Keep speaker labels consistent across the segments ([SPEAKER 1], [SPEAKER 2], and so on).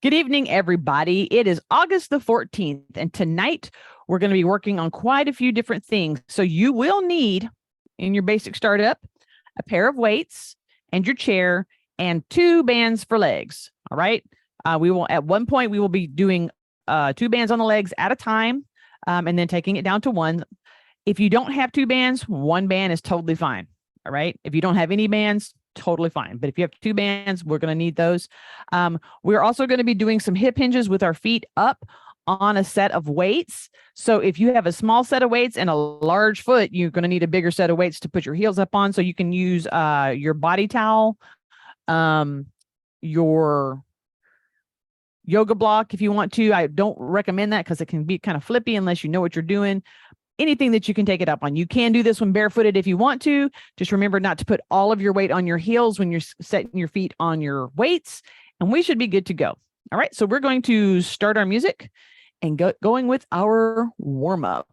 [SPEAKER 1] Good evening, everybody. It is August the 14th, and tonight we're going to be working on quite a few different things. So you will need, in your basic startup, a pair of weights and your chair and 2 bands for legs. All right. We will, at one point, we will be doing 2 bands on the legs at a time, and then taking it down to 1. If you don't have 2 bands, 1 band is totally fine. All right. If you don't have any bands, totally fine. But if you have 2 bands, we're going to need those. We're also going to be doing some hip hinges with our feet up on a set of weights. So if you have a small set of weights and a large foot, you're going to need a bigger set of weights to put your heels up on. So you can use your body towel, your yoga block if you want to. I don't recommend that because it can be kind of flippy unless you know what you're doing. Anything that you can take it up on. You can do this one barefooted if you want to. Just remember not to put all of your weight on your heels when you're setting your feet on your weights, and we should be good to go. All right, so we're going to start our music and going with our warm-up.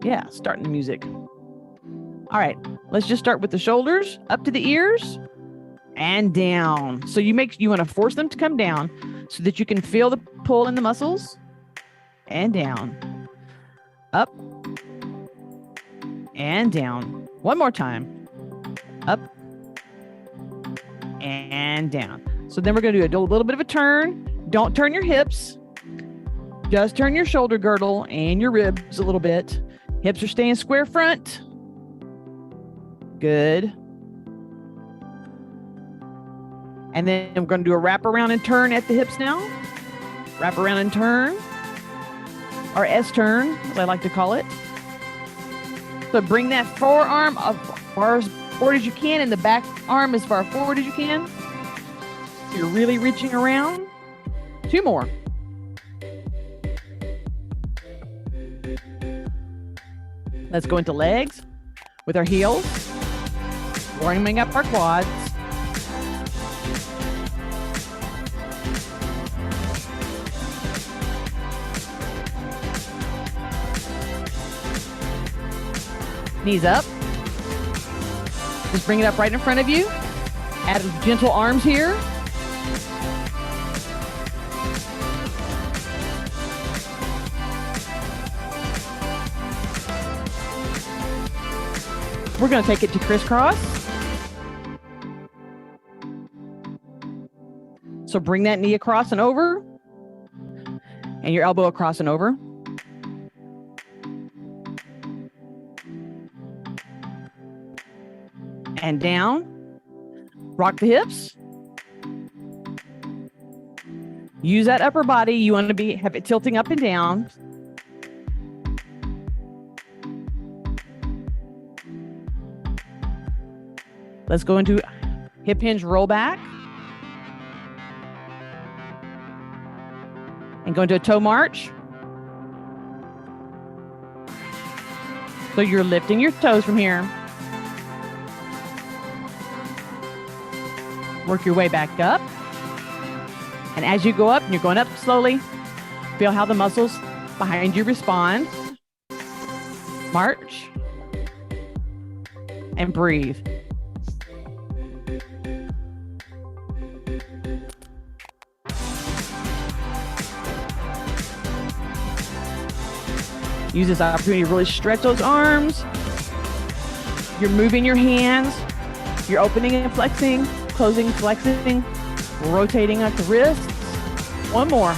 [SPEAKER 1] Yeah, starting the music. All right, let's just start with the shoulders up to the ears and down. So you want to force them to come down so that you can feel the pull in the muscles, and down, up and down. One more time, up and down. So then we're going to do a little bit of a turn. Don't turn your hips, just turn your shoulder girdle and your ribs a little bit. Hips are staying square front. Good. And then I'm going to do a wrap around and turn at the hips now. Wrap around and turn, or S-turn, as I like to call it. So bring that forearm as far forward as you can, and the back arm as far forward as you can. So you're really reaching around. 2 more. Let's go into legs with our heels, warming up our quads. Knees up. Just bring it up right in front of you. Add gentle arms here. We're going to take it to crisscross. So bring that knee across and over, and your elbow across and over. And down. Rock the hips. Use that upper body. You want to have it tilting up and down. Let's go into hip hinge roll back. And go into a toe march. So you're lifting your toes from here. Work your way back up. And as you go up, and you're going up slowly, feel how the muscles behind you respond. March. And breathe. Use this opportunity to really stretch those arms. You're moving your hands. You're opening and flexing, closing, flexing, rotating at the wrists. 1 more.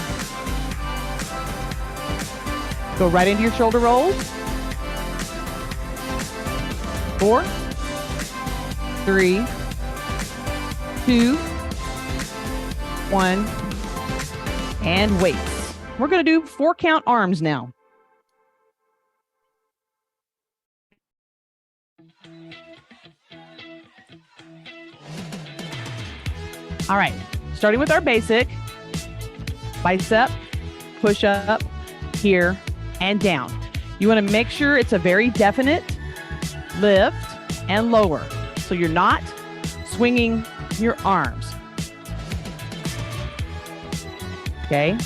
[SPEAKER 1] Go right into your shoulder rolls. 4, 3, 2, 1, and weights. We're going to do 4 count arms now. All right, starting with our basic, bicep, push up, here, and down. You want to make sure it's a very definite lift and lower, so you're not swinging your arms. Okay?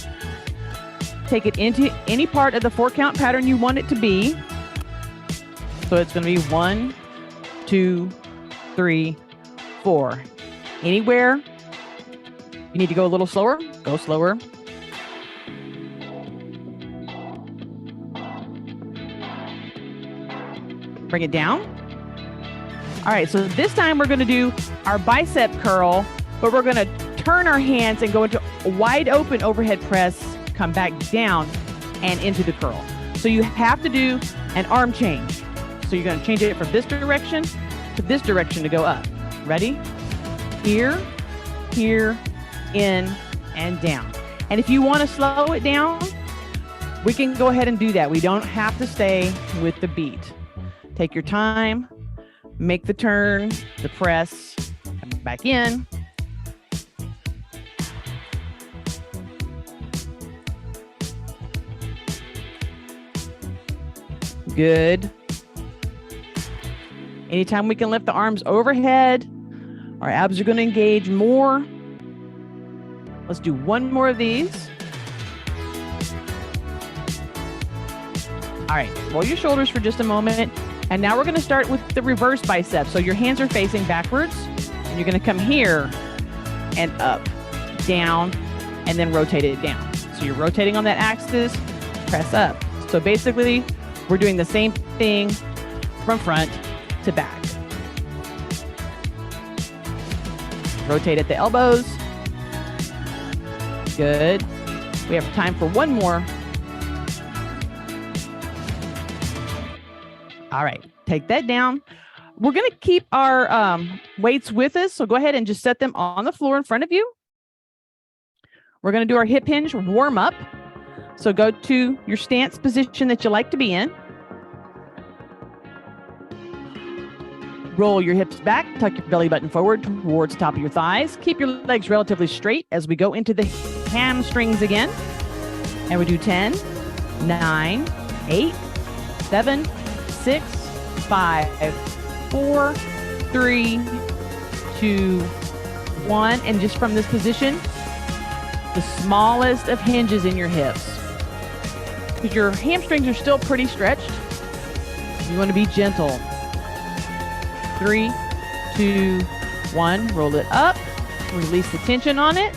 [SPEAKER 1] Take it into any part of the 4 count pattern you want it to be. So it's going to be 1, 2, 3, 4. Anywhere you need to go a little slower, go slower. Bring it down. All right, so this time we're going to do our bicep curl, but we're going to turn our hands and go into a wide open overhead press, come back down and into the curl. So you have to do an arm change. So you're going to change it from this direction to this direction to go up. Ready? Here, here, in, and down. And if you want to slow it down, we can go ahead and do that. We don't have to stay with the beat. Take your time, make the turn, the press, come back in. Good. Anytime we can lift the arms overhead, our abs are going to engage more. Let's do one more of these. All right, roll your shoulders for just a moment. And now we're going to start with the reverse bicep. So your hands are facing backwards, and you're going to come here and up, down, and then rotate it down. So you're rotating on that axis, press up. So basically, we're doing the same thing from front to back. Rotate at the elbows. Good. We have time for one more. All right, take that down. We're going to keep our weights with us. So go ahead and just set them on the floor in front of you. We're going to do our hip hinge warm up. So go to your stance position that you like to be in. Roll your hips back, tuck your belly button forward towards the top of your thighs. Keep your legs relatively straight as we go into the hamstrings again. And we do 10, 9, 8, 7, 6, 5, 4, 3, 2, 1. And just from this position, the smallest of hinges in your hips. Because your hamstrings are still pretty stretched. You want to be gentle. 3, 2, 1. Roll it up. Release the tension on it.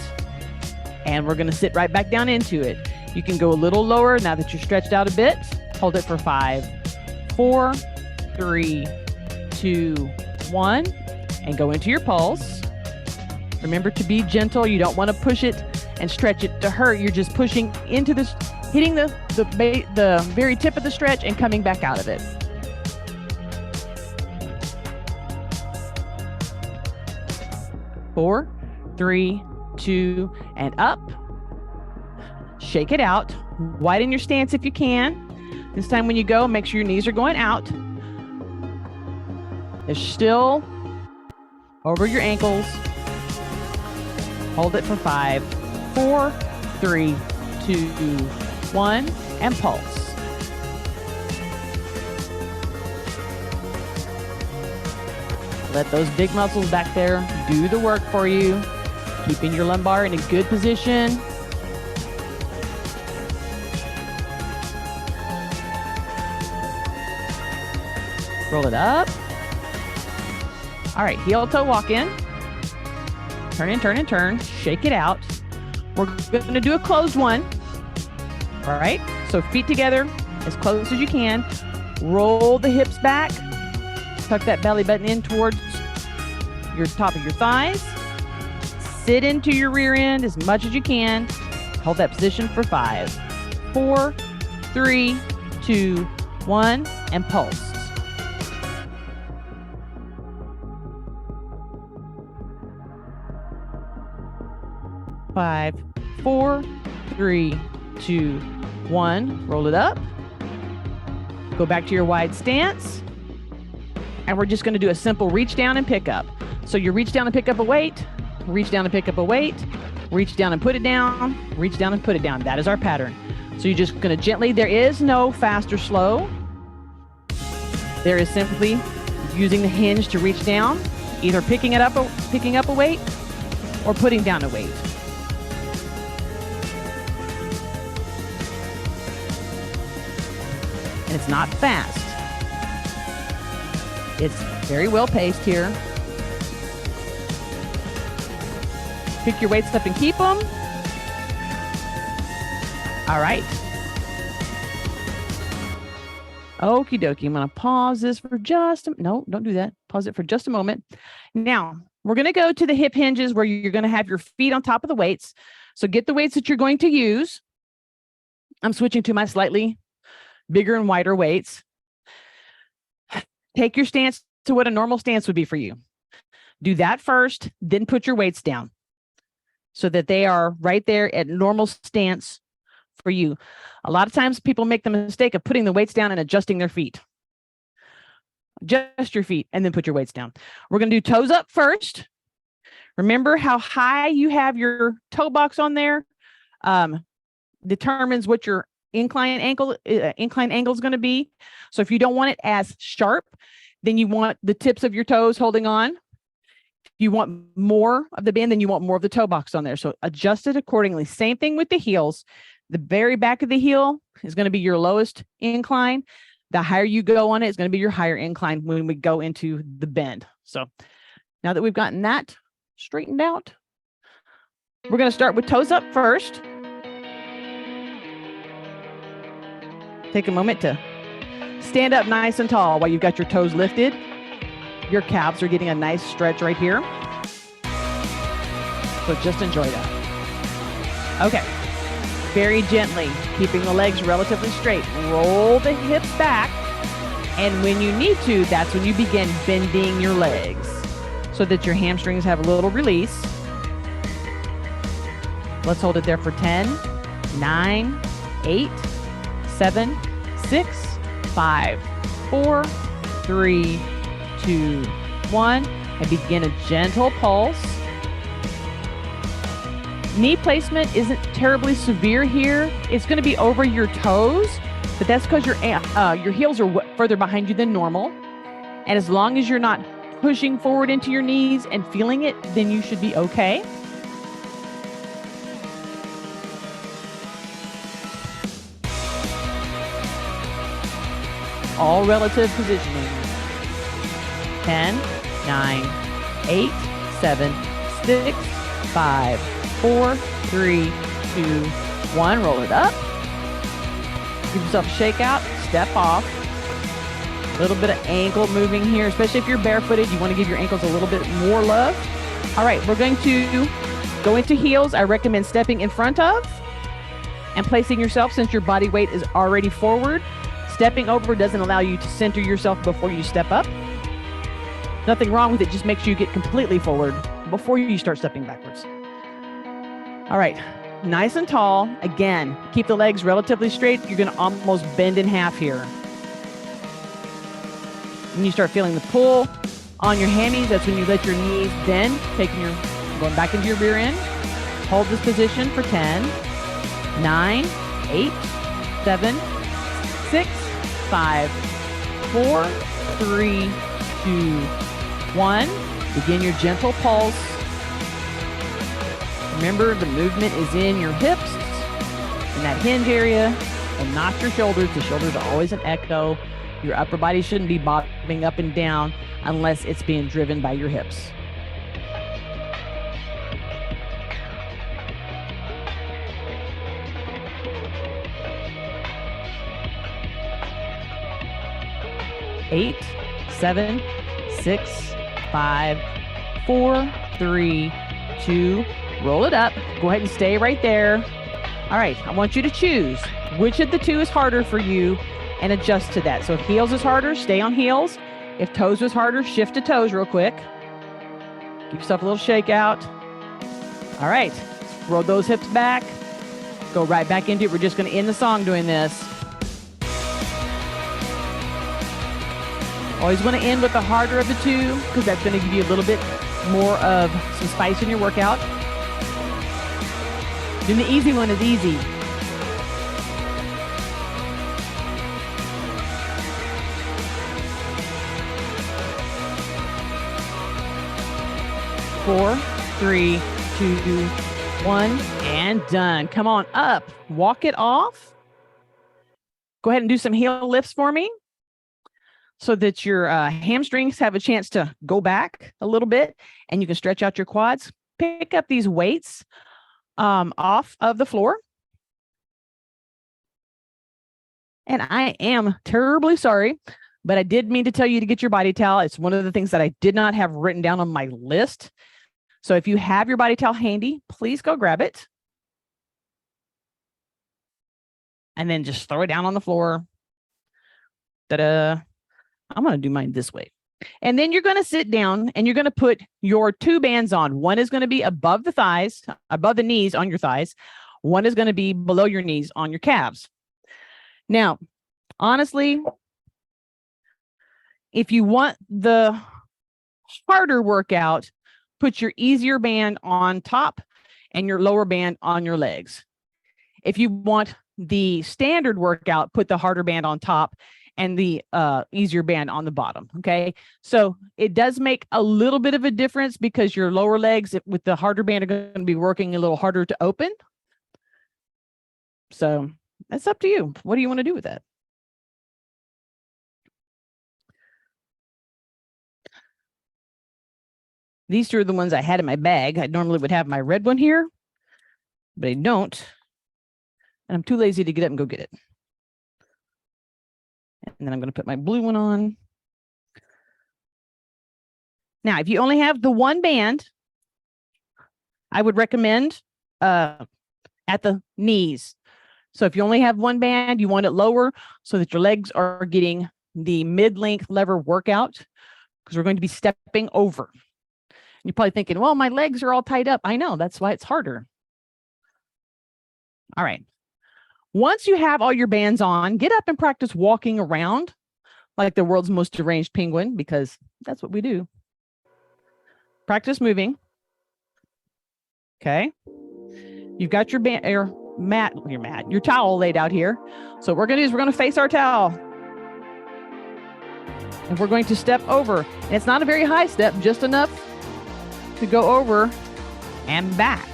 [SPEAKER 1] And we're going to sit right back down into it. You can go a little lower now that you're stretched out a bit. Hold it for 5, 4, 3, 2, 1. And go into your pulse. Remember to be gentle. You don't want to push it and stretch it to hurt. You're just pushing into this, hitting the very tip of the stretch and coming back out of it. Four, 3, 2, and up. Shake it out. Widen your stance if you can. This time when you go, make sure your knees are going out. They're still over your ankles. Hold it for 5, 4, 3, 2, 1, and pulse. Let those big muscles back there do the work for you, keeping your lumbar in a good position. Roll it up. All right, heel toe walk in. Turn and turn and turn. Shake it out. We're going to do a closed one. All right, so feet together as close as you can. Roll the hips back. Tuck that belly button in towards your top of your thighs. Sit into your rear end as much as you can. Hold that position for 5, 4, 3, 2, 1, and pulse. Five, 4, 3, 2, 1. Roll it up. Go back to your wide stance. And we're just going to do a simple reach down and pick up. So you reach down and pick up a weight, reach down and pick up a weight, reach down and put it down, reach down and put it down. That is our pattern. So you're just going to gently, there is no fast or slow. There is simply using the hinge to reach down, either picking up a weight or putting down a weight. And it's not fast. It's very well paced here. Pick your weights up and keep them. All right. Okie dokie. I'm going to pause this for no, don't do that. Pause it for just a moment. Now, we're going to go to the hip hinges where you're going to have your feet on top of the weights. So get the weights that you're going to use. I'm switching to my slightly bigger and wider weights. Take your stance to what a normal stance would be for you. Do that first, then put your weights down so that they are right there at normal stance for you. A lot of times people make the mistake of putting the weights down and adjusting their feet. Adjust your feet and then put your weights down. We're going to do toes up first. Remember how high you have your toe box on there determines what your incline angle is going to be. So if you don't want it as sharp, then you want the tips of your toes holding on. If you want more of the bend, then you want more of the toe box on there. So adjust it accordingly. Same thing with the heels. The very back of the heel is going to be your lowest incline. The higher you go on it is going to be your higher incline when we go into the bend. So now that we've gotten that straightened out, we're going to start with toes up first. Take a moment to stand up nice and tall while you've got your toes lifted. Your calves are getting a nice stretch right here. So just enjoy that. Okay. Very gently, keeping the legs relatively straight. Roll the hips back. And when you need to, that's when you begin bending your legs so that your hamstrings have a little release. Let's hold it there for 10, 9, 8, 7, 6, 5, 4, 3, 2, 1, and begin a gentle pulse. Knee placement isn't terribly severe here. It's going to be over your toes, but that's because your heels are further behind you than normal. And as long as you're not pushing forward into your knees and feeling it, then you should be okay. All relative positioning. 10, 9, 8, 7, 6, 5, 4, 3, 2, 1. Roll it up. Give yourself a shake out. Step off. A little bit of ankle moving here, especially if you're barefooted. You want to give your ankles a little bit more love. All right, we're going to go into heels. I recommend stepping in front of and placing yourself, since your body weight is already forward. Stepping over doesn't allow you to center yourself before you step up. Nothing wrong with it, just makes you get completely forward before you start stepping backwards. All right, nice and tall. Again, keep the legs relatively straight. You're going to almost bend in half here. When you start feeling the pull on your hammies, that's when you let your knees bend, going back into your rear end. Hold this position for 10, 9, 8, 7, 6, 5, 4, 3, 2, 1. Begin your gentle pulse. Remember, the movement is in your hips, in that hinge area, and not your shoulders. The shoulders are always an echo. Your upper body shouldn't be bobbing up and down unless it's being driven by your hips. Eight, 7, 6, 5, 4, 3, 2. Roll it up. Go ahead and stay right there. All right, I want you to choose which of the two is harder for you and adjust to that. So if heels is harder, stay on heels. If toes is harder, shift to toes real quick. Give yourself a little shake out. All right, roll those hips back. Go right back into it. We're just going to end the song doing this. Always want to end with the harder of the two because that's going to give you a little bit more of some spice in your workout. Then the easy one is easy. Four, 3, 2, 1, and done. Come on up. Walk it off. Go ahead and do some heel lifts for me so that your hamstrings have a chance to go back a little bit and you can stretch out your quads. pick up these weights off of the floor. And I am terribly sorry, but I did mean to tell you to get your body towel. It's one of the things that I did not have written down on my list. So if you have your body towel handy, please go grab it. And then just throw it down on the floor. Ta-da. I'm going to do mine this way. And then you're going to sit down and you're going to put your two bands on. One is going to be above the thighs, above the knees on your thighs. One is going to be below your knees on your calves. Now, honestly, if you want the harder workout, put your easier band on top and your lower band on your legs. If you want the standard workout, put the harder band on top and the easier band on the bottom. Okay. So it does make a little bit of a difference because your lower legs with the harder band are going to be working a little harder to open. So that's up to you. What do you want to do with that? These two are the ones I had in my bag. I normally would have my red one here, but I don't. And I'm too lazy to get up and go get it. And then I'm going to put my blue one on. Now, if you only have the one band, I would recommend at the knees. So if you only have one band, you want it lower so that your legs are getting the mid-length lever workout because we're going to be stepping over. You're probably thinking, well, my legs are all tied up. I know, that's why it's harder. All right. Once you have all your bands on, get up and practice walking around like the world's most deranged penguin, because that's what we do. Practice moving. Okay. You've got your band, your towel laid out here. So what we're going to do is we're going to face our towel. And we're going to step over. And it's not a very high step, just enough to go over and back.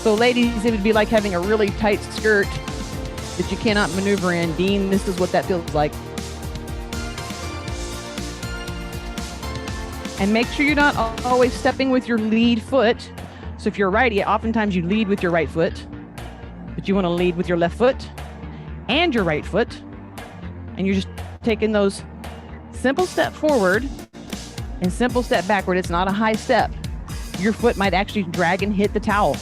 [SPEAKER 1] So ladies, it would be like having a really tight skirt that you cannot maneuver in. Dean, this is what that feels like. And make sure you're not always stepping with your lead foot. So if you're righty, oftentimes you lead with your right foot, but you want to lead with your left foot and your right foot. And you're just taking those simple step forward and simple step backward. It's not a high step. Your foot might actually drag and hit the towel.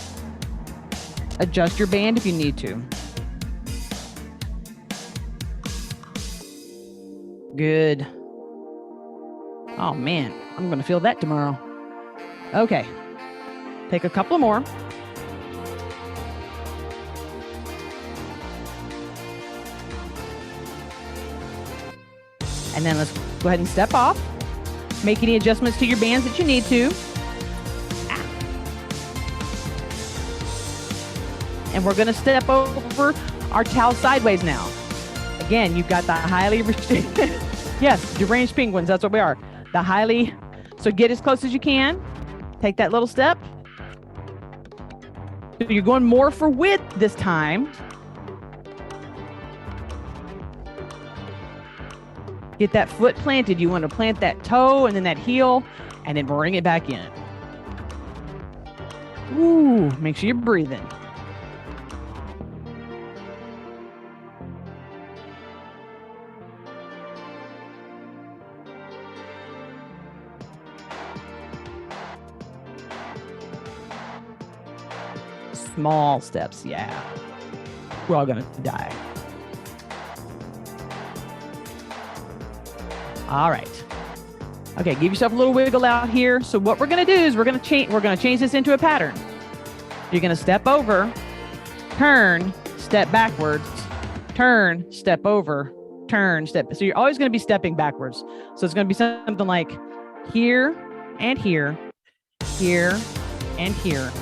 [SPEAKER 1] Adjust your band if you need to. Good. Oh man, I'm going to feel that tomorrow. Okay. Take a couple more. And then let's go ahead and step off. Make any adjustments to your bands that you need to. And we're going to step over our towel sideways now. Again, you've got the highly restricted. Yes, deranged penguins, that's what we are. The highly, so get as close as you can. Take that little step. So you're going more for width this time. Get that foot planted. You want to plant that toe and then that heel and then bring it back in. Ooh, make sure you're breathing. Small steps, yeah. We're all gonna die. All right. Okay, give yourself a little wiggle out here. So what we're gonna do is we're gonna change this into a pattern. You're gonna step over, turn, step backwards, turn, step over, turn, step. So you're always gonna be stepping backwards. So it's gonna be something like here and here, here and here.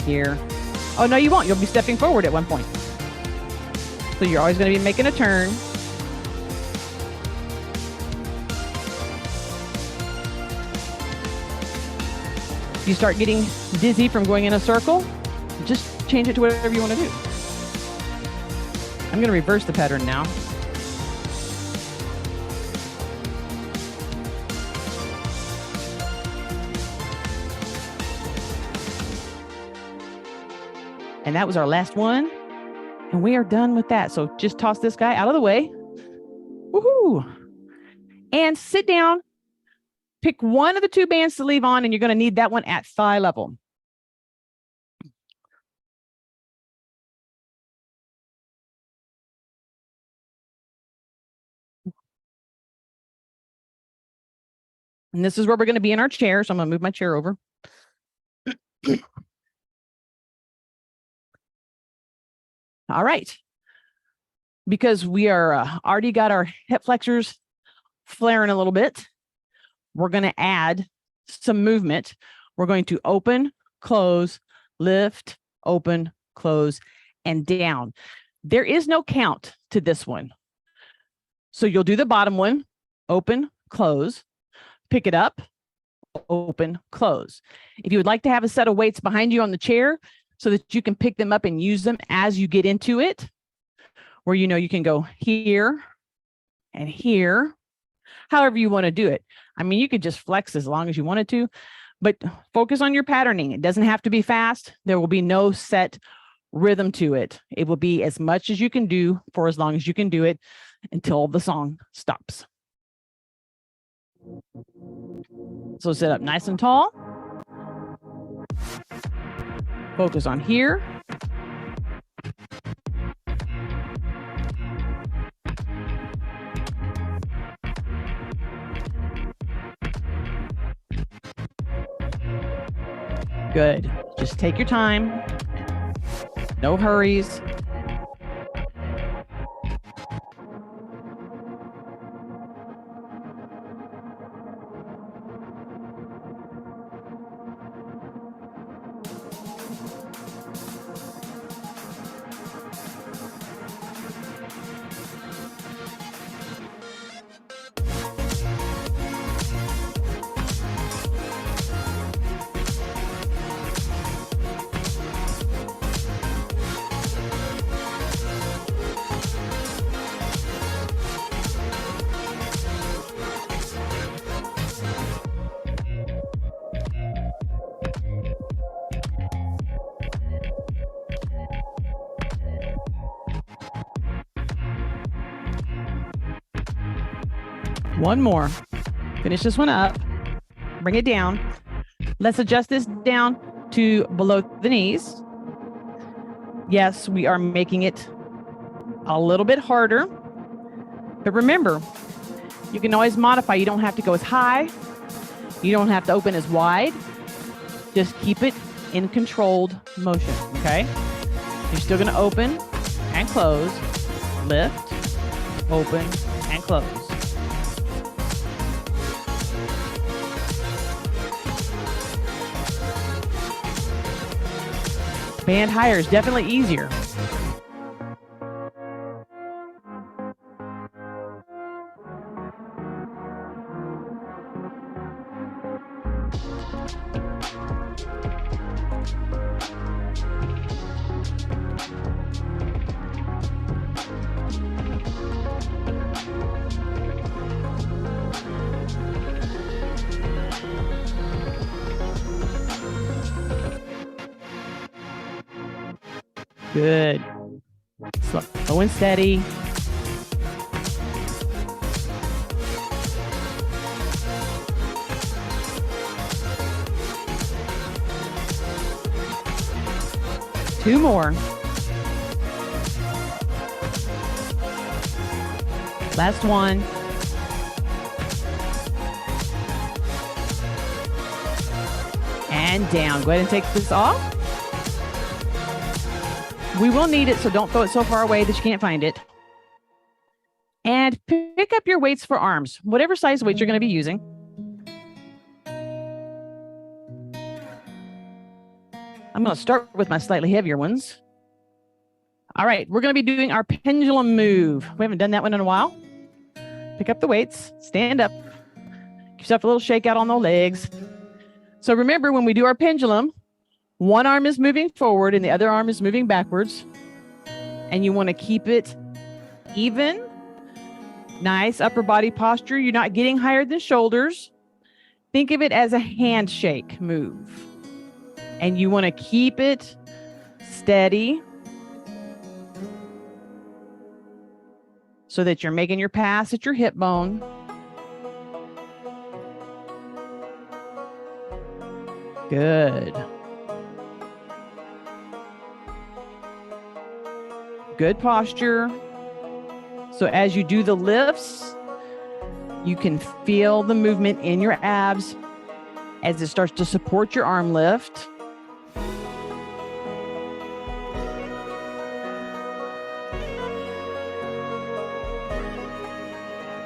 [SPEAKER 1] Here. Oh, no, you won't. You'll be stepping forward at one point. So you're always going to be making a turn. If you start getting dizzy from going in a circle, just change it to whatever you want to do. I'm going to reverse the pattern now. And that was our last one. And we are done with that. So just toss this guy out of the way. Woohoo! And sit down. Pick one of the two bands to leave on, and you're going to need that one at thigh level. And this is where we're going to be in our chair. So I'm going to move my chair over. All right. Because we are already got our hip flexors flaring a little bit, we're going to add some movement. We're going to open, close, lift, open, close, and down. There is no count to this one. So you'll do the bottom one, open, close, pick it up, open, close. If you would like to have a set of weights behind you on the chair so that you can pick them up and use them as you get into it, where you know you can go here and here, however you want to do it. I mean, you could just flex as long as you wanted to, but focus on your patterning. It doesn't have to be fast. There will be no set rhythm to it. It will be as much as you can do for as long as you can do it until the song stops. So sit up nice and tall. Focus on here. Good. Just take your time. No hurries. One more. Finish this one up. Bring it down. Let's adjust this down to below the knees. Yes, we are making it a little bit harder. But remember, you can always modify. You don't have to go as high. You don't have to open as wide. Just keep it in controlled motion, okay? You're still going to open and close, lift, open, and close. Band higher is definitely easier. Good. Slow and steady. Two more. Last one. And down. Go ahead and take this off. We will need it, so don't throw it so far away that you can't find it. And pick up your weights for arms, whatever size weights you're going to be using. I'm going to start with my slightly heavier ones. All right, we're going to be doing our pendulum move. We haven't done that one in a while. Pick up the weights, stand up, give yourself a little shake out on the legs. So remember, when we do our pendulum, one arm is moving forward and the other arm is moving backwards. And you want to keep it even. Nice upper body posture. You're not getting higher than shoulders. Think of it as a handshake move. And you want to keep it steady so that you're making your pass at your hip bone. Good. Good posture. So as you do the lifts, you can feel the movement in your abs as it starts to support your arm lift.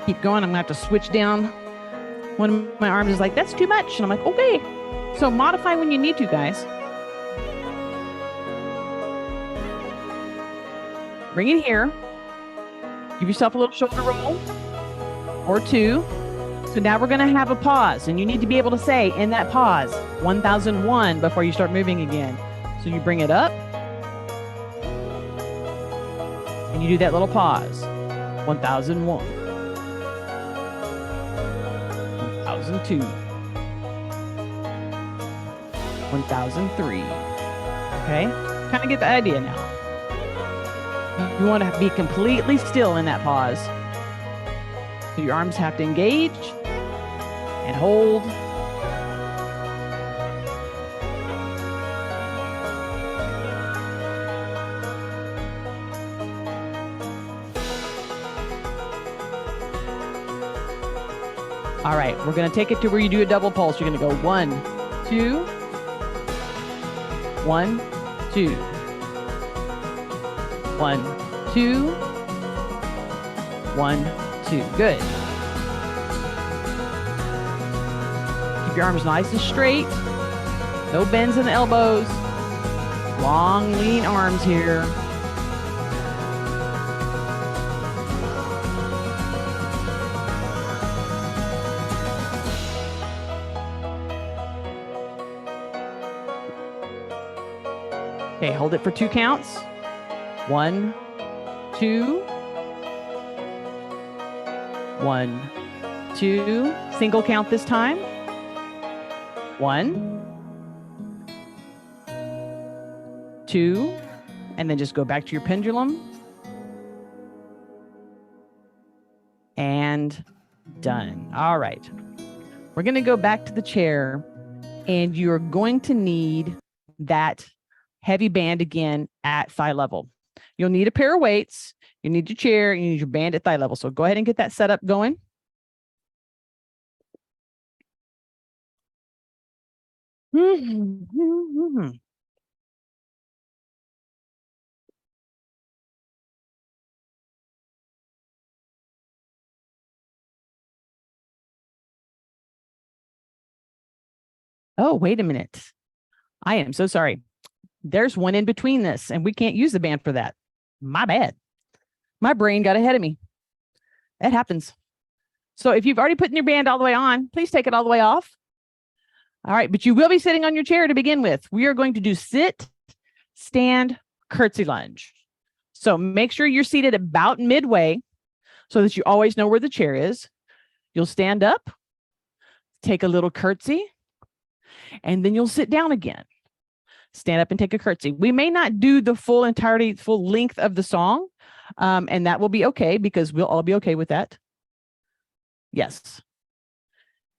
[SPEAKER 1] Keep going. I'm gonna have to switch down. One of my arms is like, that's too much. And I'm like, okay. So modify when you need to, guys. Bring it here. Give yourself a little shoulder roll or two. So now we're going to have a pause, and you need to be able to say in that pause 1001 before you start moving again. So you bring it up and you do that little pause. 1001, 1002, 1003. Okay, kind of get the idea now. You want to be completely still in that pause. So your arms have to engage and hold. All right, we're going to take it to where you do a double pulse. You're going to go 1, 2, 1, 2, 1, 2, 1, 2. Good. Keep your arms nice and straight. No bends in the elbows. Long, lean arms here. Okay, hold it for 2 counts. 1, 2, 1, 2. Single count this time. 1, 2, and then just go back to your pendulum. And done. All right. We're going to go back to the chair, and you're going to need that heavy band again at thigh level. You'll need a pair of weights. You need your chair. You need your band at thigh level. So go ahead and get that set up going. Oh, wait a minute. I am so sorry. There's one in between this, and we can't use the band for that. My bad. My brain got ahead of me. That happens. So if you've already put your band all the way on, please take it all the way off. All right, but you will be sitting on your chair to begin with. We are going to do sit, stand, curtsy lunge. So make sure you're seated about midway so that you always know where the chair is. You'll stand up, take a little curtsy, and then you'll sit down again. Stand up and take a curtsy. We may not do the full length of the song, and that will be okay because we'll all be okay with that. Yes.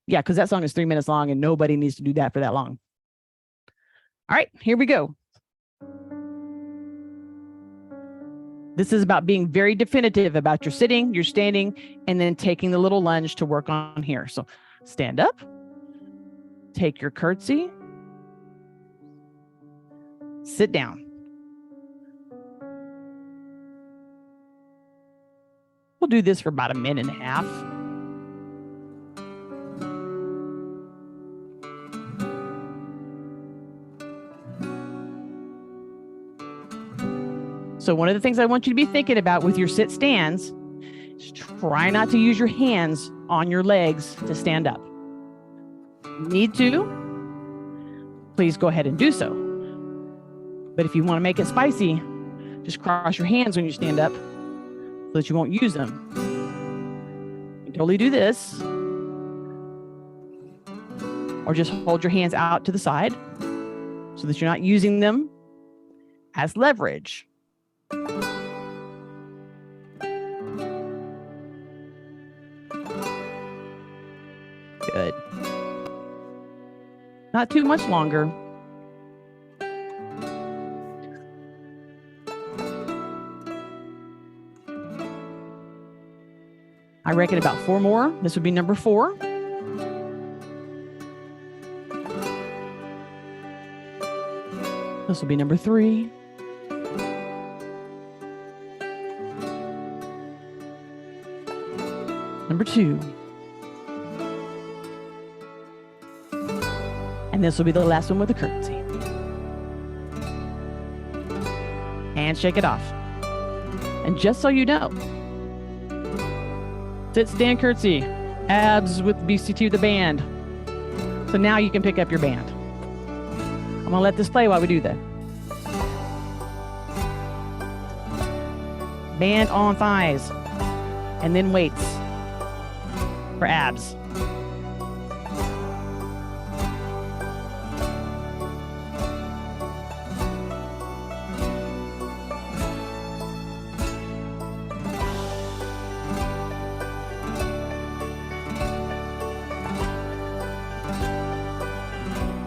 [SPEAKER 1] Yeah, because that song is 3 minutes long and nobody needs to do that for that long. All right, here we go. This is about being very definitive about your sitting, your standing, and then taking the little lunge to work on here. So stand up, take your curtsy, sit down. We'll do this for about a minute and a half. So one of the things I want you to be thinking about with your sit stands is try not to use your hands on your legs to stand up. Need to, please go ahead and do so. But if you want to make it spicy, just cross your hands when you stand up so that you won't use them. You can totally do this. Or just hold your hands out to the side so that you're not using them. as leverage. Good. Not too much longer. I reckon about 4 more. This would be number 4. This will be number 3. Number 2. And this will be the last one with a curtsy. And shake it off. And just so you know, sit, stand, curtsy, abs with BCT, the band. So now you can pick up your band. I'm gonna let this play while we do that. Band on thighs, and then weights for abs.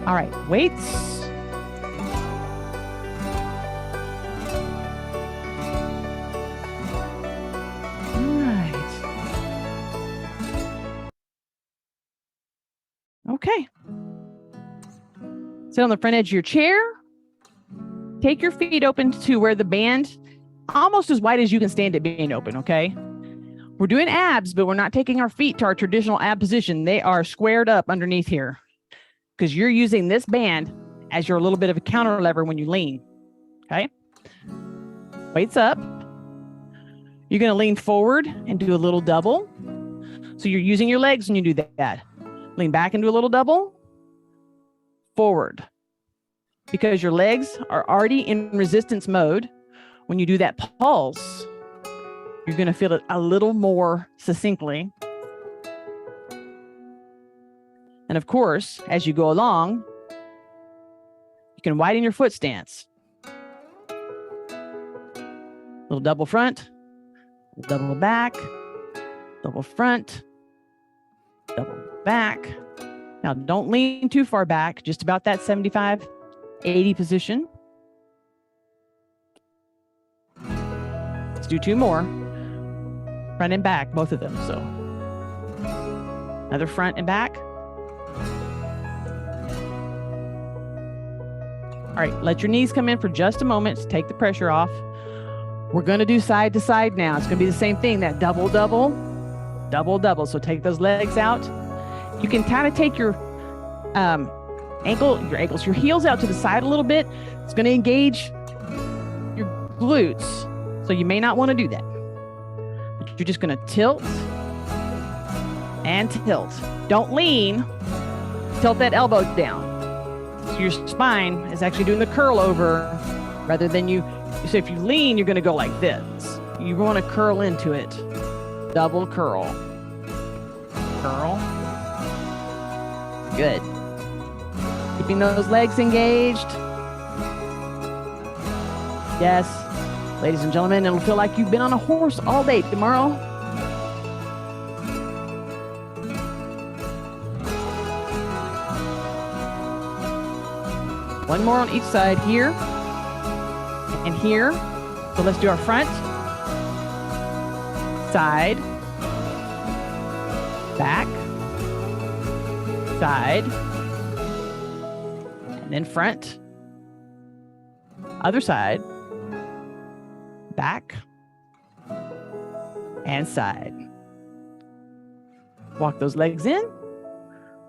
[SPEAKER 1] All right, weights. All right. Okay. Sit on the front edge of your chair. Take your feet open to where the band, almost as wide as you can stand it being open, okay? We're doing abs, but we're not taking our feet to our traditional ab position. They are squared up underneath here, because you're using this band as your little bit of a counter lever when you lean, okay? Weights up. You're gonna lean forward and do a little double. So you're using your legs when you do that. Lean back and do a little double. Forward. Because your legs are already in resistance mode, when you do that pulse, you're gonna feel it a little more succinctly. And of course, as you go along, you can widen your foot stance. Little double front, double back, double front, double back. Now don't lean too far back, just about that 75, 80 position. Let's do 2 more. Front and back, both of them. So another front and back. All right, let your knees come in for just a moment to take the pressure off. We're gonna do side to side now. It's gonna be the same thing, that double, double, double, double. So take those legs out. You can kind of take your your heels out to the side a little bit. It's gonna engage your glutes. So you may not wanna do that. But you're just gonna tilt and tilt. Don't lean, tilt that elbow down. So your spine is actually doing the curl over rather than you. So if you lean, you're going to go like this. You want to curl into it. Double curl. Curl. Good. Keeping those legs engaged. Yes. Ladies and gentlemen, it'll feel like you've been on a horse all day tomorrow. One more on each side, here and here. So let's do our front, side, back, side, and then front, other side, back, and side. Walk those legs in,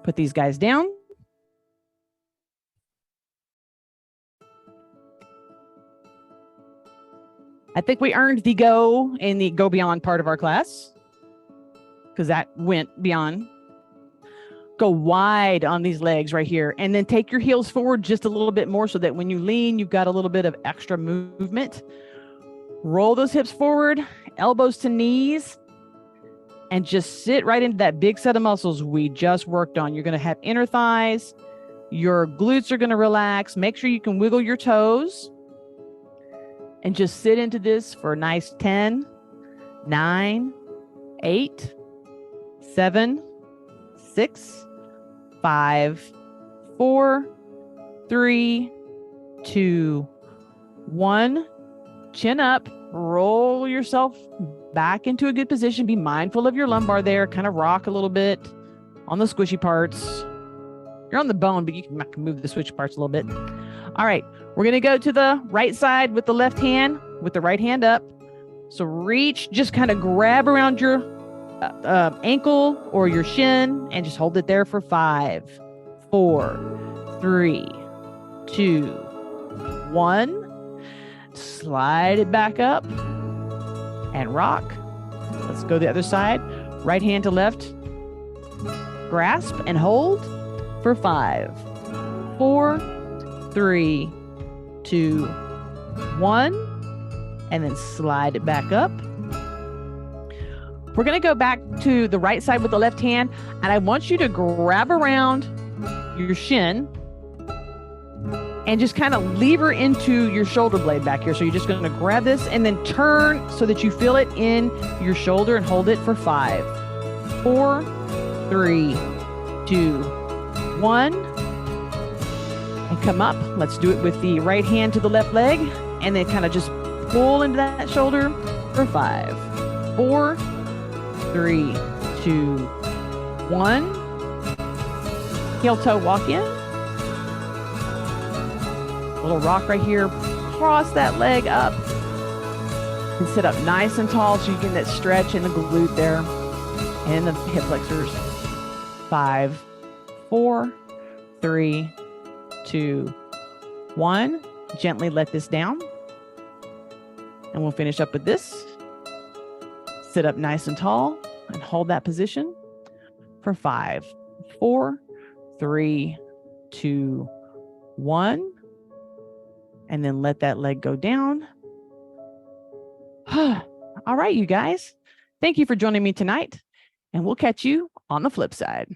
[SPEAKER 1] put these guys down. I think we earned the go in the go beyond part of our class, because that went beyond. Go wide on these legs right here, and then take your heels forward just a little bit more so that when you lean, you've got a little bit of extra movement. Roll those hips forward, elbows to knees, and just sit right into that big set of muscles we just worked on. You're going to have inner thighs. Your glutes are going to relax. Make sure you can wiggle your toes. and just sit into this for a nice 10, 9, 8, 7, 6, 5, 4, 3, 2, 1. Chin up, roll yourself back into a good position. Be mindful of your lumbar there. Kind of rock a little bit on the squishy parts. You're on the bone, but you can move the squishy parts a little bit. All right, we're going to go to the right side with the left hand, with the right hand up. So reach, just kind of grab around your ankle or your shin and just hold it there for 5, 4, 3, 2, 1. Slide it back up and rock. Let's go the other side. Right hand to left. Grasp and hold for 5, 4, 3, 2, 1. And then slide it back up. We're going to go back to the right side with the left hand, and I want you to grab around your shin and just kind of lever into your shoulder blade back here. So you're just going to grab this and then turn so that you feel it in your shoulder and hold it for 5, 4, 3, 2, 1. And come up. Let's do it with the right hand to the left leg and then kind of just pull into that shoulder for 5, 4, 3, 2, 1. Heel toe walk in. Little rock right here. Cross that leg up and sit up nice and tall so you get that stretch in the glute there and the hip flexors. 5, 4, 3, 2, 1. Gently let this down. And we'll finish up with this. Sit up nice and tall and hold that position for 5, 4, 3, 2, 1. And then let that leg go down. All right, you guys. Thank you for joining me tonight. And we'll catch you on the flip side.